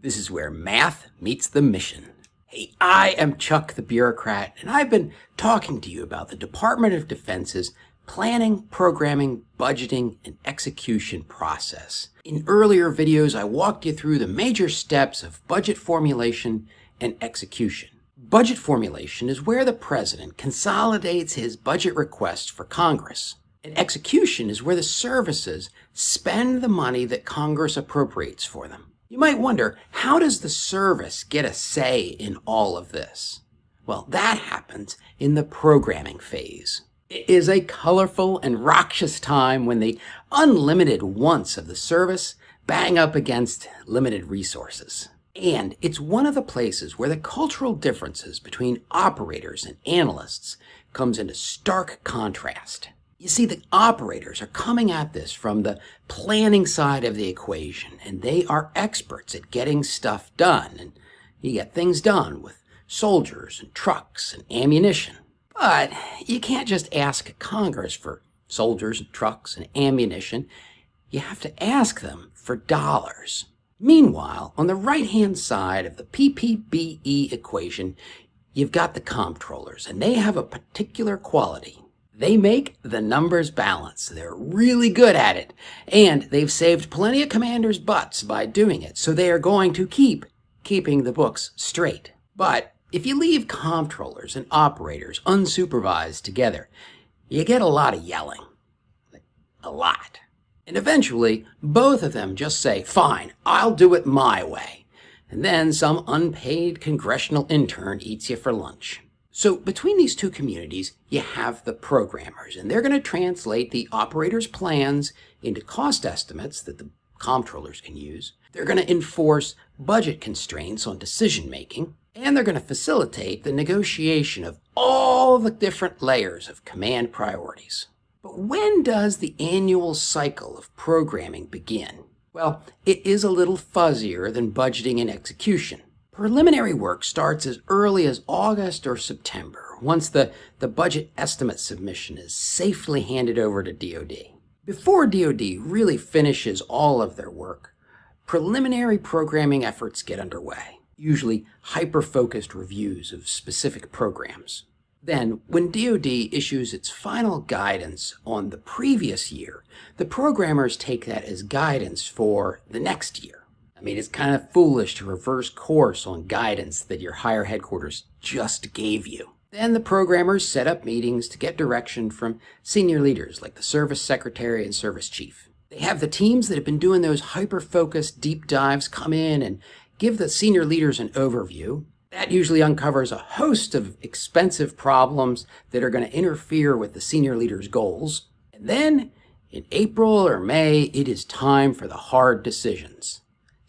This is where math meets the mission. Hey, I am Chuck the Bureaucrat, and I've been talking to you about the Department of Defense's planning, programming, budgeting, and execution process. In earlier videos, I walked you through the major steps of budget formulation and execution. Budget formulation is where the president consolidates his budget request for Congress. And execution is where the services spend the money that Congress appropriates for them. You might wonder, how does the service get a say in all of this? Well, that happens in the programming phase. It is a colorful and raucous time when the unlimited wants of the service bang up against limited resources. And it's one of the places where the cultural differences between operators and analysts comes into stark contrast. You see, the operators are coming at this from the planning side of the equation, and they are experts at getting stuff done. And you get things done with soldiers and trucks and ammunition. But you can't just ask Congress for soldiers and trucks and ammunition. You have to ask them for dollars. Meanwhile, on the right-hand side of the PPBE equation, you've got the comptrollers, and they have a particular quality. They make the numbers balance. They're really good at it, and they've saved plenty of commanders' butts by doing it, so they are going to keeping the books straight. But if you leave comptrollers and operators unsupervised together, you get a lot of yelling. A lot. And eventually, both of them just say, "Fine, I'll do it my way." And then some unpaid congressional intern eats you for lunch. So between these two communities, you have the programmers, and they're going to translate the operators' plans into cost estimates that the comptrollers can use. They're going to enforce budget constraints on decision-making, and they're going to facilitate the negotiation of all the different layers of command priorities. But when does the annual cycle of programming begin? Well, it is a little fuzzier than budgeting and execution. Preliminary work starts as early as August or September, once the budget estimate submission is safely handed over to DoD. Before DoD really finishes all of their work, preliminary programming efforts get underway, usually hyper-focused reviews of specific programs. Then, when DoD issues its final guidance on the previous year, the programmers take that as guidance for the next year. I mean, it's kind of foolish to reverse course on guidance that your higher headquarters just gave you. Then the programmers set up meetings to get direction from senior leaders like the service secretary and service chief. They have the teams that have been doing those hyper-focused deep dives come in and give the senior leaders an overview. That usually uncovers a host of expensive problems that are going to interfere with the senior leaders' goals. And then, in April or May, it is time for the hard decisions.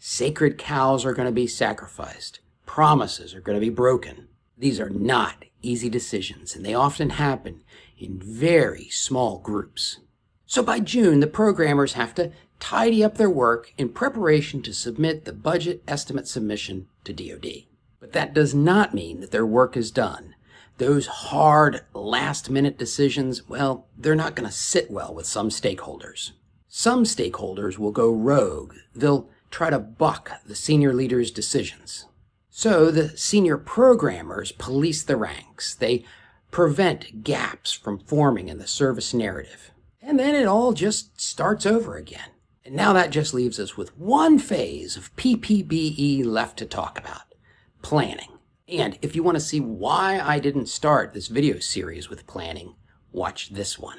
Sacred cows are going to be sacrificed. Promises are going to be broken. These are not easy decisions, and they often happen in very small groups. So by June, the programmers have to tidy up their work in preparation to submit the budget estimate submission to DoD. But that does not mean that their work is done. Those hard, last-minute decisions, well, they're not going to sit well with some stakeholders. Some stakeholders will go rogue. They'll try to buck the senior leaders' decisions. So the senior programmers police the ranks. They prevent gaps from forming in the service narrative. And then it all just starts over again. And now that just leaves us with one phase of PPBE left to talk about: planning. And if you want to see why I didn't start this video series with planning, watch this one.